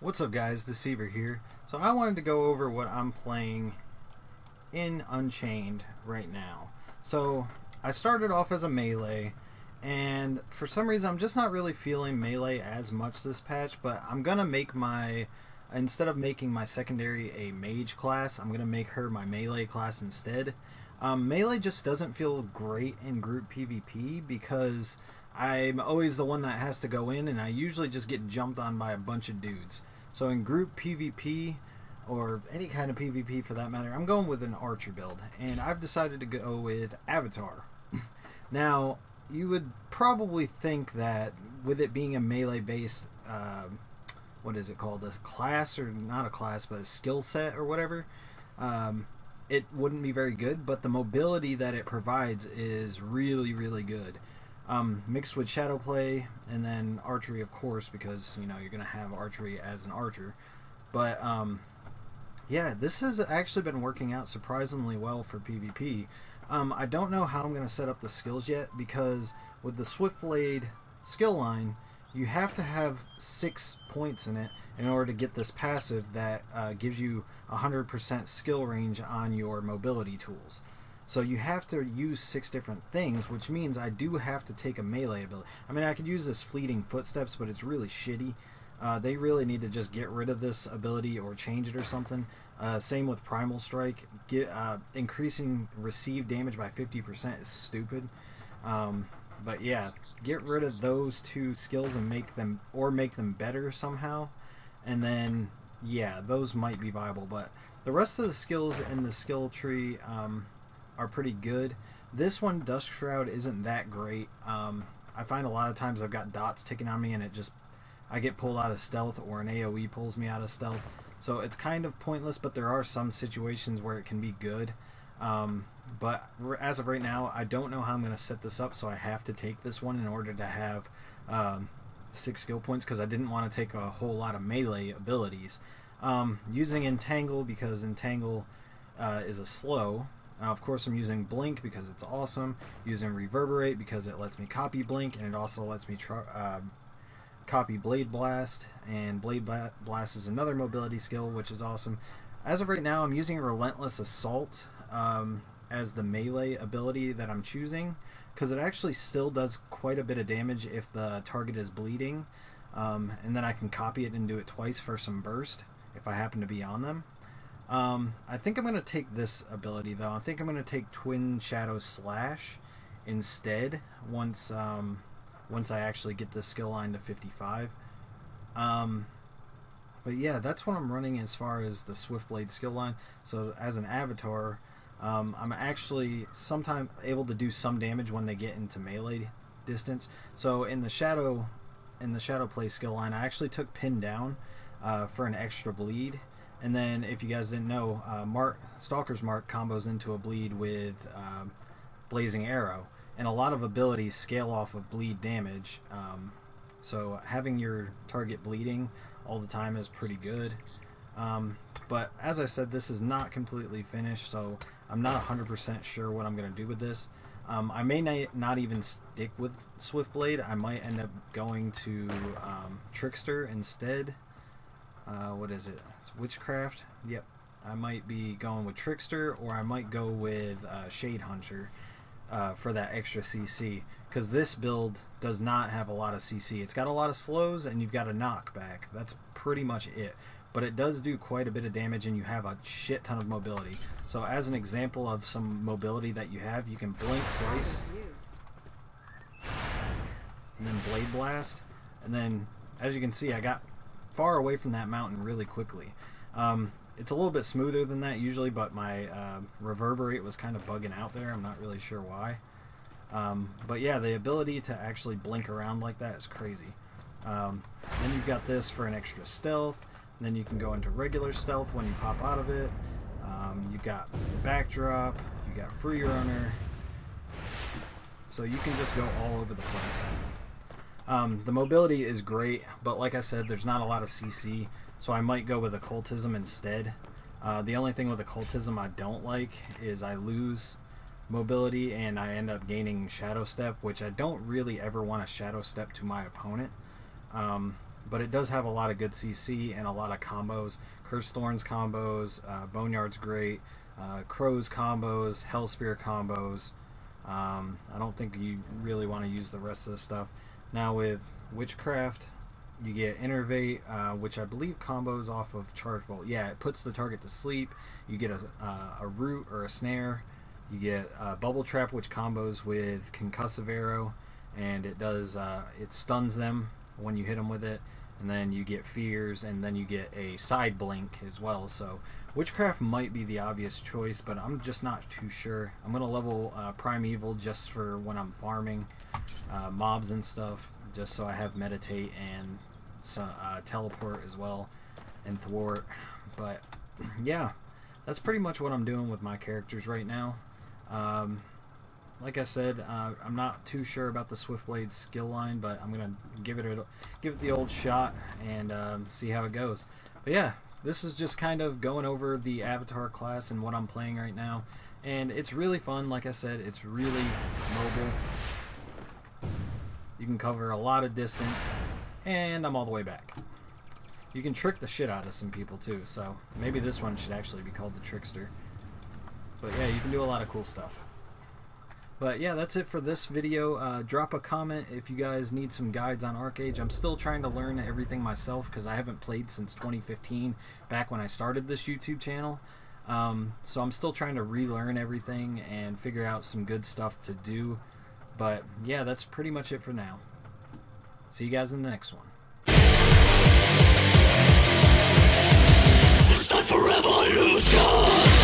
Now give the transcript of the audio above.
What's up guys, Deceiver here. So I wanted to go over what I'm playing in Unchained right now. So I started off as a melee, and for some reason I'm just not really feeling melee as much this patch, but I'm gonna make instead of making my secondary a mage class, I'm gonna make her my melee class instead. Melee just doesn't feel great in group PvP because I'm always the one that has to go in, and I usually just get jumped on by a bunch of dudes. So in group PvP, or any kind of PvP for that matter, I'm going with an archer build, and I've decided to go with Avatar. Now, you would probably think that with it being a melee based, what is it called, a class, or not a class, but a skill set or whatever, it wouldn't be very good, but the mobility that it provides is really, really good. Mixed with shadow play and then archery, of course, because you know you're gonna have archery as an archer. But yeah, this has actually been working out surprisingly well for PvP. I don't know how I'm gonna set up the skills yet, because with the Swiftblade skill line, you have to have 6 points in it in order to get this passive that gives you 100% skill range on your mobility tools. So you have to use 6 different things, which means I do have to take a melee ability. I mean, I could use this Fleeting Footsteps, but it's really shitty. They really need to just get rid of this ability or change it or something. Same with Primal Strike. Increasing received damage by 50% is stupid. But yeah, get rid of those 2 skills and make them better somehow. And then, yeah, those might be viable. But the rest of the skills in the skill tree are pretty good. This one, Dusk Shroud, isn't that great. I find a lot of times I've got dots ticking on me, and I get pulled out of stealth, or an AoE pulls me out of stealth. So it's kind of pointless, but there are some situations where it can be good. But as of right now, I don't know how I'm going to set this up, so I have to take this one in order to have 6 skill points, because I didn't want to take a whole lot of melee abilities. Using Entangle, because Entangle is a slow. Of course, I'm using Blink because it's awesome. Using Reverberate because it lets me copy Blink, and it also lets me copy Blade Blast. And Blade Blast is another mobility skill, which is awesome. As of right now, I'm using Relentless Assault as the melee ability that I'm choosing, because it actually still does quite a bit of damage if the target is bleeding. And then I can copy it and do it twice for some burst if I happen to be on them. I think I'm going to take this ability, though. I think I'm going to take Twin Shadow Slash instead once I actually get this skill line to 55. But yeah, that's what I'm running as far as the Swiftblade skill line. So as an Avatar, I'm actually sometimes able to do some damage when they get into melee distance. So in the Shadow Play skill line, I actually took Pin Down for an extra bleed. And then, if you guys didn't know, Stalker's Mark combos into a bleed with Blazing Arrow, and a lot of abilities scale off of bleed damage. So having your target bleeding all the time is pretty good. But as I said, this is not completely finished, so I'm not 100% sure what I'm going to do with this. I may not even stick with Swiftblade. I might end up going to Trickster instead. What is it? It's Witchcraft. Yep. I might be going with Trickster, or I might go with Shade Hunter for that extra CC, because this build does not have a lot of CC. It's got a lot of slows, and you've got a knockback. That's pretty much it. But it does do quite a bit of damage, and you have a shit ton of mobility. So as an example of some mobility that you have, you can blink twice, and then Blade Blast, and then as you can see, I got far away from that mountain really quickly. It's a little bit smoother than that usually, but my Reverberate was kind of bugging out there. I'm not really sure why. But yeah, the ability to actually blink around like that is crazy. Then you've got this for an extra stealth. Then you can go into regular stealth when you pop out of it. You've got Backdrop. You've got Free Runner. So you can just go all over the place. The mobility is great, but like I said, there's not a lot of CC, so I might go with Occultism instead. The only thing with Occultism I don't like is I lose mobility and I end up gaining Shadow Step, which I don't really ever want to Shadow Step to my opponent. but it does have a lot of good CC and a lot of combos. Cursed Thorns combos, Boneyard's great, Crow's combos, Hellspear combos. I don't think you really want to use the rest of the stuff. Now with Witchcraft, you get Innervate, which I believe combos off of Charge Bolt. Yeah, it puts the target to sleep. You get a root or a snare. You get Bubble Trap, which combos with Concussive Arrow, and it does it stuns them when you hit them with it. And then you get Fears, and then you get a Side Blink as well. So Witchcraft might be the obvious choice, but I'm just not too sure. I'm gonna level Primeval just for when I'm farming mobs and stuff, just so I have Meditate and Teleport as well, and Thwart. But yeah, that's pretty much what I'm doing with my characters right now. Like I said, I'm not too sure about the Swiftblade skill line, but I'm gonna give it the old shot and see how it goes. But yeah, this is just kind of going over the Avatar class and what I'm playing right now, and it's really fun. Like I said, it's really mobile. You can cover a lot of distance, and I'm all the way back. You can trick the shit out of some people too, so maybe this one should actually be called the Trickster. But yeah, you can do a lot of cool stuff. But yeah, that's it for this video. Drop a comment if you guys need some guides on Archeage. I'm still trying to learn everything myself because I haven't played since 2015, back when I started this YouTube channel. So I'm still trying to relearn everything and figure out some good stuff to do. But yeah, that's pretty much it for now. See you guys in the next one. It's time for revolution.